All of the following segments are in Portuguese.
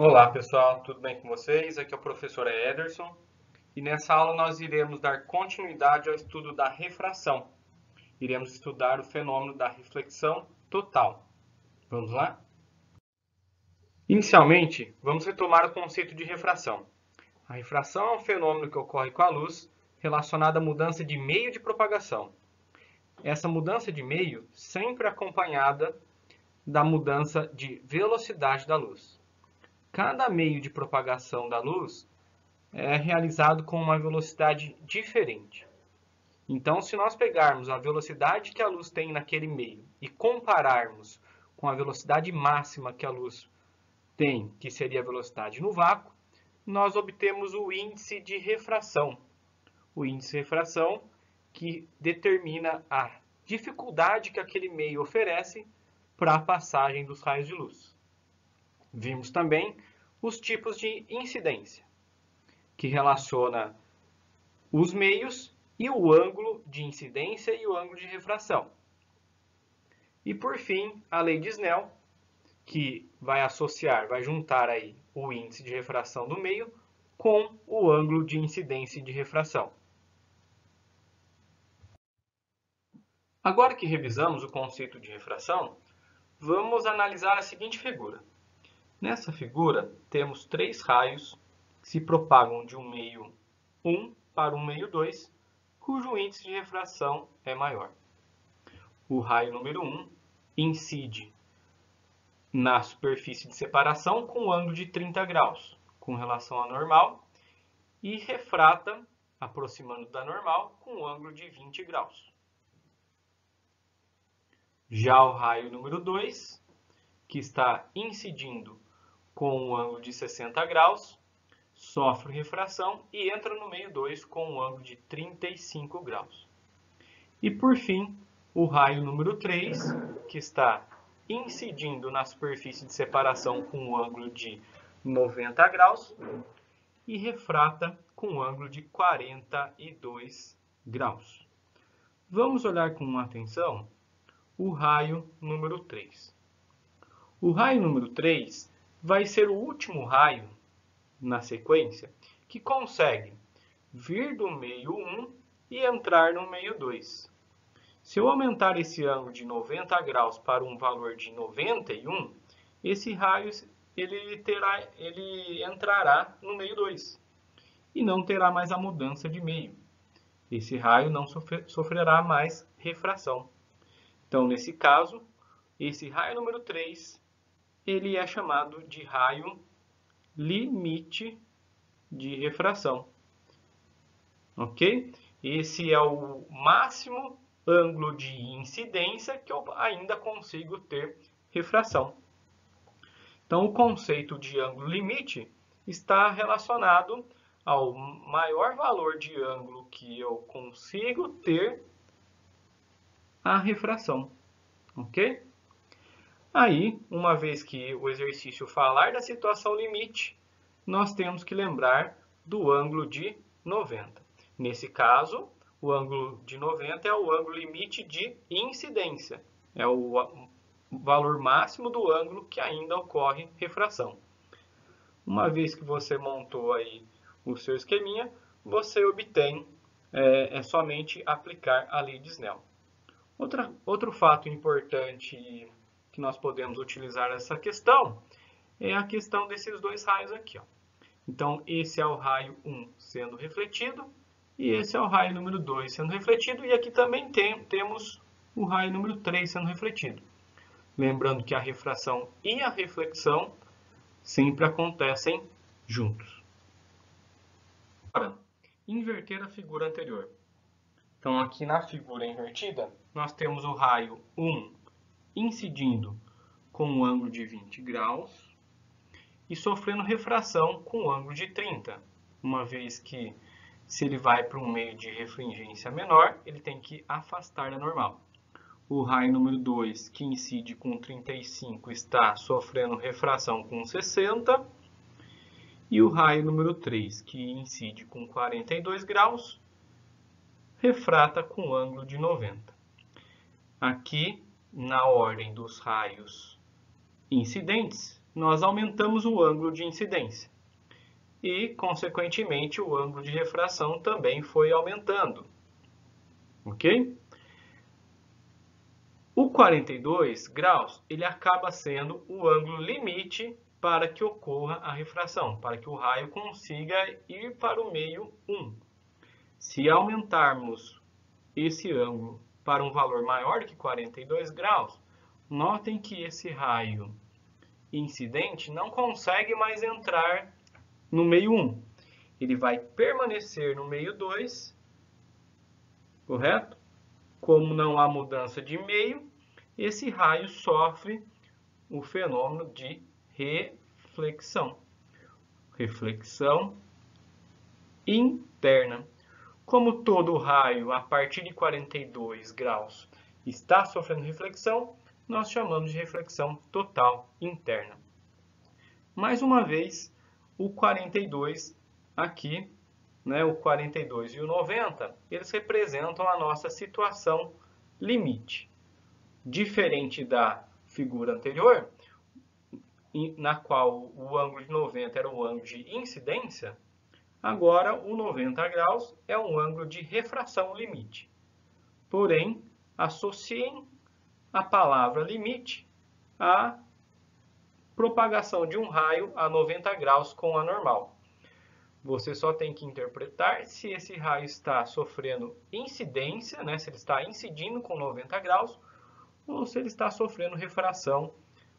Olá pessoal, tudo bem com vocês? Aqui é o professor Ederson e nessa aula nós iremos dar continuidade ao estudo da refração. Iremos estudar o fenômeno da reflexão total. Vamos lá? Inicialmente, vamos retomar o conceito de refração. A refração é um fenômeno que ocorre com a luz relacionado à mudança de meio de propagação. Essa mudança de meio sempre acompanhada da mudança de velocidade da luz. Cada meio de propagação da luz é realizado com uma velocidade diferente. Então, se nós pegarmos a velocidade que a luz tem naquele meio e compararmos com a velocidade máxima que a luz tem, que seria a velocidade no vácuo, nós obtemos o índice de refração. O índice de refração que determina a dificuldade que aquele meio oferece para a passagem dos raios de luz. Vimos também os tipos de incidência, que relaciona os meios e o ângulo de incidência e o ângulo de refração. E por fim, a lei de Snell, que vai juntar aí o índice de refração do meio com o ângulo de incidência e de refração. Agora que revisamos o conceito de refração, vamos analisar a seguinte figura. Nessa figura, temos três raios que se propagam de um meio 1 para um meio 2, cujo índice de refração é maior. O raio número 1 incide na superfície de separação com um ângulo de 30 graus, com relação à normal, e refrata, aproximando da normal, com um ângulo de 20 graus. Já o raio número 2, que está incidindo com um ângulo de 60 graus, sofre refração e entra no meio 2 com um ângulo de 35 graus. E por fim, o raio número 3, que está incidindo na superfície de separação com um ângulo de 90 graus e refrata com um ângulo de 42 graus. Vamos olhar com atenção o raio número 3. O raio número 3 vai ser o último raio na sequência que consegue vir do meio 1 e entrar no meio 2. Se eu aumentar esse ângulo de 90 graus para um valor de 91, esse raio ele entrará no meio 2 e não terá mais a mudança de meio. Esse raio não sofrerá mais refração. Então, nesse caso, esse raio número 3, ele é chamado de raio limite de refração. Ok? Esse é o máximo ângulo de incidência que eu ainda consigo ter refração. Então, o conceito de ângulo limite está relacionado ao maior valor de ângulo que eu consigo ter a refração. Ok? Aí, uma vez que o exercício falar da situação limite, nós temos que lembrar do ângulo de 90. Nesse caso, o ângulo de 90 é o ângulo limite de incidência. É o valor máximo do ângulo que ainda ocorre refração. Uma vez que você montou aí o seu esqueminha, você obtém, somente aplicar a lei de Snell. Outro fato importante que nós podemos utilizar essa questão é a questão desses dois raios aqui. Ó. Então, esse é o raio 1 sendo refletido e esse é o raio número 2 sendo refletido. E aqui também temos o raio número 3 sendo refletido. Lembrando que a refração e a reflexão sempre acontecem juntos. Agora, inverter a figura anterior. Então, aqui na figura invertida, nós temos o raio 1 incidindo com um ângulo de 20 graus e sofrendo refração com um ângulo de 30, uma vez que se ele vai para um meio de refringência menor, ele tem que afastar da normal. O raio número 2, que incide com 35, está sofrendo refração com 60. E o raio número 3, que incide com 42 graus, refrata com ângulo de 90. Aqui, na ordem dos raios incidentes, nós aumentamos o ângulo de incidência. E, consequentemente, o ângulo de refração também foi aumentando. Ok? O 42 graus, ele acaba sendo o ângulo limite para que ocorra a refração, para que o raio consiga ir para o meio 1. Se aumentarmos esse ângulo para um valor maior que 42 graus, notem que esse raio incidente não consegue mais entrar no meio 1. Ele vai permanecer no meio 2, correto? Como não há mudança de meio, esse raio sofre o fenômeno de reflexão. Reflexão interna. Como todo raio a partir de 42 graus está sofrendo reflexão, nós chamamos de reflexão total interna. Mais uma vez, o 42 aqui, o 42 e o 90, eles representam a nossa situação limite. Diferente da figura anterior, na qual o ângulo de 90 era o ângulo de incidência, agora o 90 graus é um ângulo de refração limite. Porém, associem a palavra limite à propagação de um raio a 90 graus com a normal. Você só tem que interpretar se esse raio está sofrendo incidência, se ele está incidindo com 90 graus, ou se ele está sofrendo refração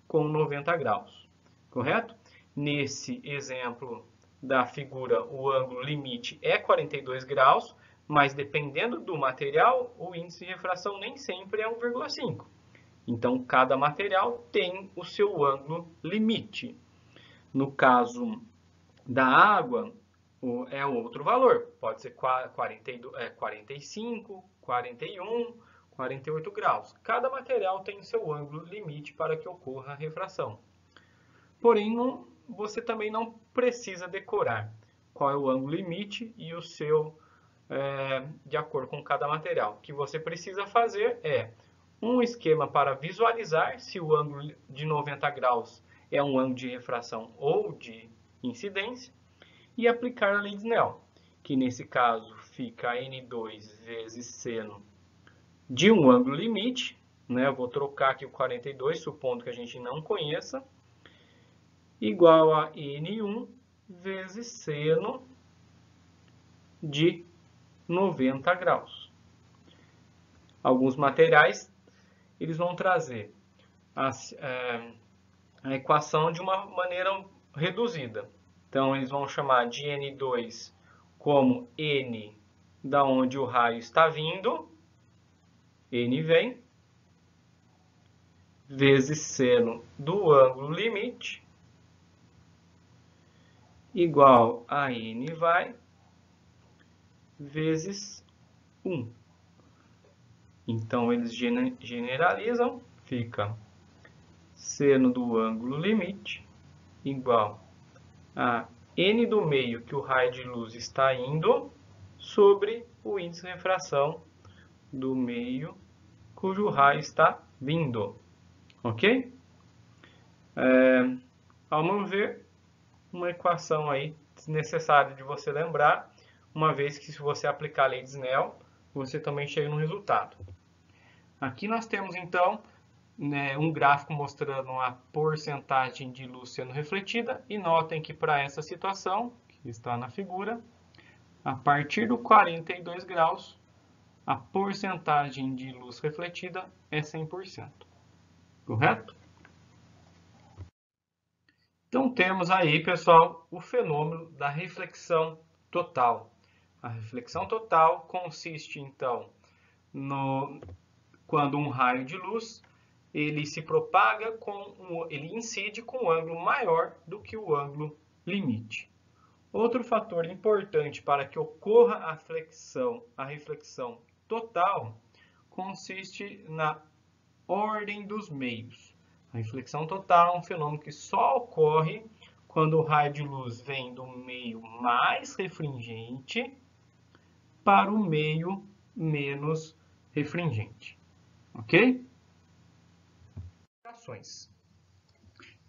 com 90 graus, correto? Nesse exemplo da figura, o ângulo limite é 42 graus, mas dependendo do material, o índice de refração nem sempre é 1,5. Então, cada material tem o seu ângulo limite. No caso da água, é outro valor. Pode ser 45, 41, 48 graus. Cada material tem o seu ângulo limite para que ocorra a refração. Porém, você também não precisa decorar qual é o ângulo limite e o seu de acordo com cada material. O que você precisa fazer é um esquema para visualizar se o ângulo de 90 graus é um ângulo de refração ou de incidência e aplicar a lei de Snell, que nesse caso fica N2 vezes seno de um ângulo limite, eu vou trocar aqui o 42, supondo que a gente não conheça, igual a N1 vezes seno de 90 graus. Alguns materiais eles vão trazer a equação de uma maneira reduzida. Então, eles vão chamar de N2 como N da onde o raio está vindo, N vem, vezes seno do ângulo limite, igual a N vai, vezes 1. Então, eles generalizam, fica seno do ângulo limite igual a N do meio que o raio de luz está indo sobre o índice de refração do meio cujo raio está vindo. Ok? Ao meu ver, uma equação aí desnecessária de você lembrar, uma vez que se você aplicar a lei de Snell, você também chega no resultado. Aqui nós temos então um gráfico mostrando a porcentagem de luz sendo refletida e notem que para essa situação, que está na figura, a partir do 42 graus, a porcentagem de luz refletida é 100%. Correto? Então temos aí, pessoal, o fenômeno da reflexão total. A reflexão total consiste, então, quando um raio de luz ele se propaga ele incide com um ângulo maior do que o ângulo limite. Outro fator importante para que ocorra a reflexão total consiste na ordem dos meios. A reflexão total é um fenômeno que só ocorre quando o raio de luz vem do meio mais refringente para o meio menos refringente. Ok?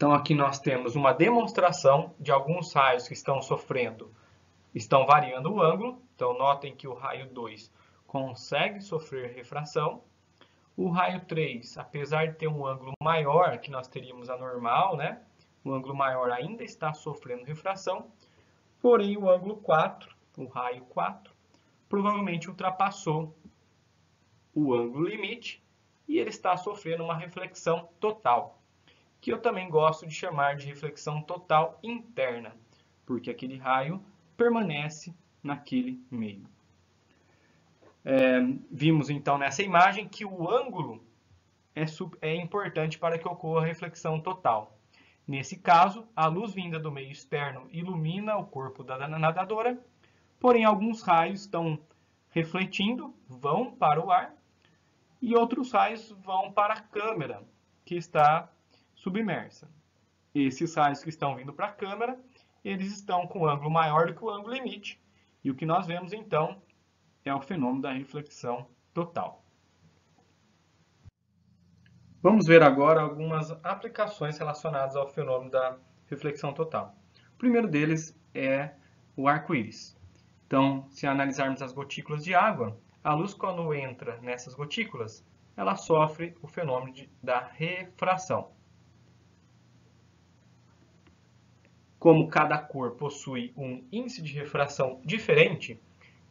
Então aqui nós temos uma demonstração de alguns raios que estão variando o ângulo. Então notem que o raio 2 consegue sofrer refração. O raio 3, apesar de ter um ângulo maior, que nós teríamos a normal, né? O ângulo maior ainda está sofrendo refração. Porém, o ângulo 4, o raio 4, provavelmente ultrapassou o ângulo limite e ele está sofrendo uma reflexão total, que eu também gosto de chamar de reflexão total interna, porque aquele raio permanece naquele meio. Vimos então nessa imagem que o ângulo é importante para que ocorra a reflexão total. Nesse caso, a luz vinda do meio externo ilumina o corpo da nadadora, porém alguns raios estão refletindo, vão para o ar, e outros raios vão para a câmera, que está submersa. Esses raios que estão vindo para a câmera, eles estão com um ângulo maior do que o ângulo limite. E o que nós vemos, então, é o fenômeno da reflexão total. Vamos ver agora algumas aplicações relacionadas ao fenômeno da reflexão total. O primeiro deles é o arco-íris. Então, se analisarmos as gotículas de água, a luz, quando entra nessas gotículas, ela sofre o fenômeno da refração. Como cada cor possui um índice de refração diferente,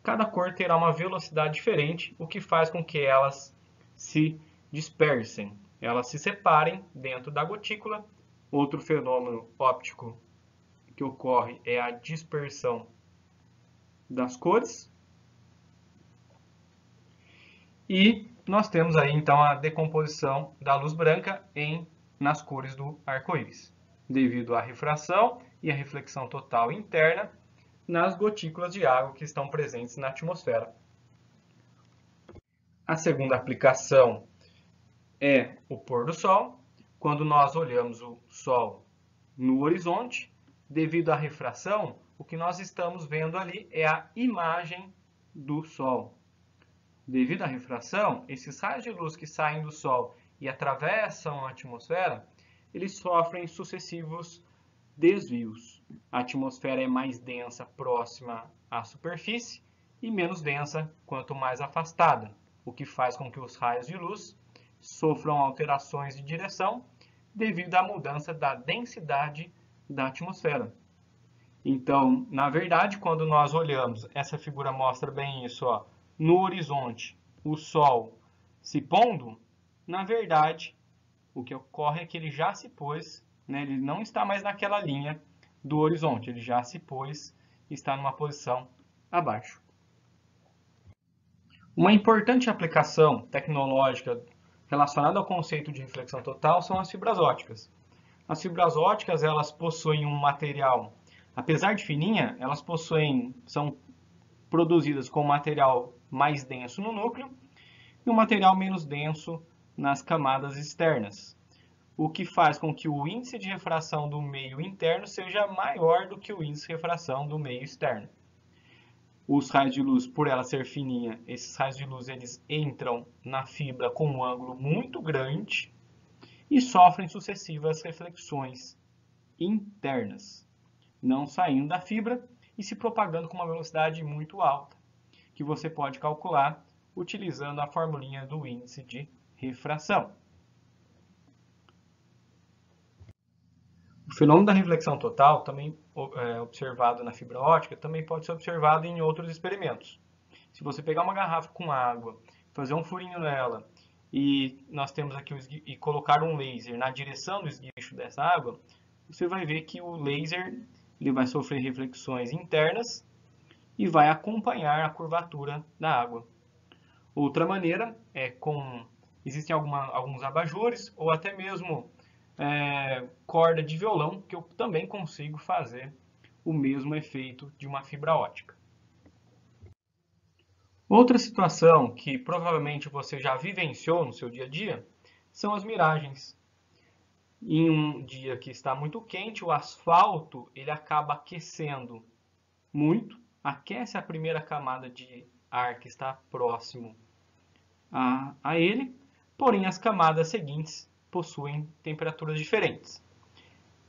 cada cor terá uma velocidade diferente, o que faz com que elas se dispersem, elas se separem dentro da gotícula. Outro fenômeno óptico que ocorre é a dispersão das cores. E nós temos aí então a decomposição da luz branca nas cores do arco-íris, devido à refração e à reflexão total interna nas gotículas de água que estão presentes na atmosfera. A segunda aplicação é o pôr do sol. Quando nós olhamos o sol no horizonte, devido à refração, o que nós estamos vendo ali é a imagem do sol. Devido à refração, esses raios de luz que saem do sol e atravessam a atmosfera, eles sofrem sucessivos desvios. A atmosfera é mais densa próxima à superfície e menos densa quanto mais afastada, o que faz com que os raios de luz sofram alterações de direção devido à mudança da densidade da atmosfera. Então, na verdade, quando nós olhamos, essa figura mostra bem isso, ó, no horizonte, o Sol se pondo, na verdade, o que ocorre é que ele já se pôs, né, ele não está mais naquela linha do horizonte, ele já se pôs e está numa posição abaixo. Uma importante aplicação tecnológica relacionada ao conceito de reflexão total são as fibras óticas. As fibras óticas, elas possuem um material, apesar de fininha, elas são produzidas com um material mais denso no núcleo e um material menos denso nas camadas externas, o que faz com que o índice de refração do meio interno seja maior do que o índice de refração do meio externo. Os raios de luz, por ela ser fininha, esses raios de luz eles entram na fibra com um ângulo muito grande e sofrem sucessivas reflexões internas, não saindo da fibra e se propagando com uma velocidade muito alta, que você pode calcular utilizando a formulinha do índice de refração. O fenômeno da reflexão total, também observado na fibra ótica, também pode ser observado em outros experimentos. Se você pegar uma garrafa com água, fazer um furinho nela e nós temos aqui e colocar um laser na direção do esguicho dessa água, você vai ver que o laser ele vai sofrer reflexões internas e vai acompanhar a curvatura da água. Outra maneira é existem alguns abajures ou até mesmo corda de violão, que eu também consigo fazer o mesmo efeito de uma fibra ótica. Outra situação que provavelmente você já vivenciou no seu dia a dia são as miragens. Em um dia que está muito quente, o asfalto ele acaba aquecendo muito, aquece a primeira camada de ar que está próximo a ele, porém as camadas seguintes possuem temperaturas diferentes.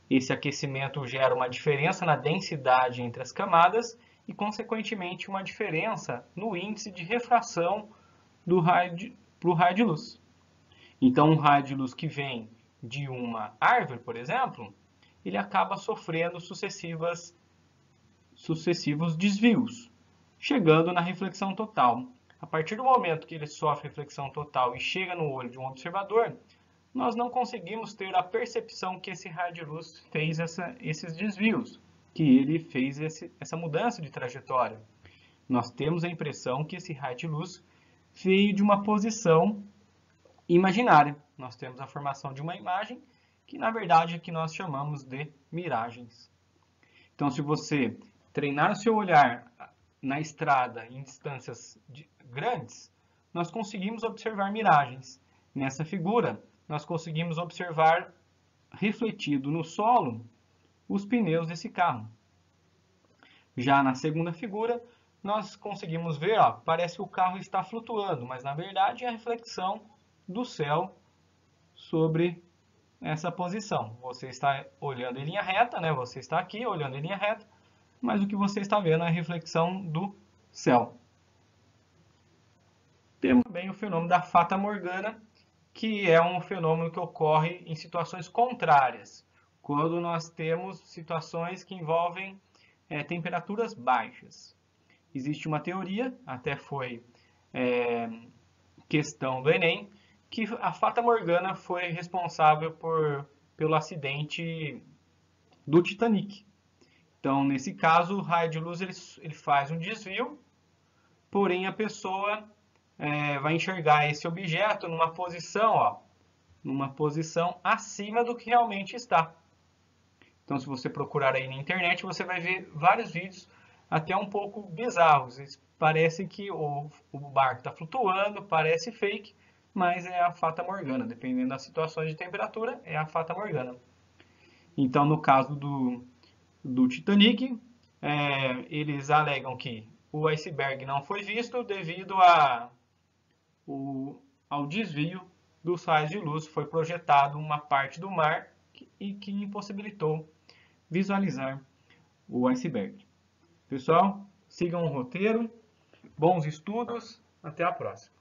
Esse aquecimento gera uma diferença na densidade entre as camadas e, consequentemente, uma diferença no índice de refração para o raio de luz. Então, um raio de luz que vem de uma árvore, por exemplo, ele acaba sofrendo sucessivos desvios, chegando na reflexão total. A partir do momento que ele sofre reflexão total e chega no olho de um observador, nós não conseguimos ter a percepção que esse raio de luz fez esses desvios, que ele fez essa mudança de trajetória. Nós temos a impressão que esse raio de luz veio de uma posição imaginária. Nós temos a formação de uma imagem que, na verdade, é que nós chamamos de miragens. Então, se você treinar o seu olhar na estrada em distâncias grandes, nós conseguimos observar miragens. Nessa figura, nós conseguimos observar refletido no solo os pneus desse carro. Já na segunda figura, nós conseguimos ver, parece que o carro está flutuando, mas na verdade é a reflexão do céu sobre essa posição. Você está olhando em linha reta, né? Você está aqui olhando em linha reta, mas o que você está vendo é a reflexão do céu. Temos também o fenômeno da Fata Morgana, que é um fenômeno que ocorre em situações contrárias, quando nós temos situações que envolvem temperaturas baixas. Existe uma teoria, até foi questão do Enem, que a Fata Morgana foi responsável pelo acidente do Titanic. Então, nesse caso, o raio de luz ele faz um desvio, porém a pessoa vai enxergar esse objeto numa posição acima do que realmente está. Então, se você procurar aí na internet, você vai ver vários vídeos até um pouco bizarros. Parece que o barco está flutuando, parece fake, mas é a Fata Morgana. Dependendo das situações de temperatura, é a Fata Morgana. Então, no caso do Titanic, eles alegam que o iceberg não foi visto devido ao desvio dos raios de luz. Foi projetado uma parte do mar e que impossibilitou visualizar o iceberg. Pessoal, sigam o roteiro, bons estudos, até a próxima.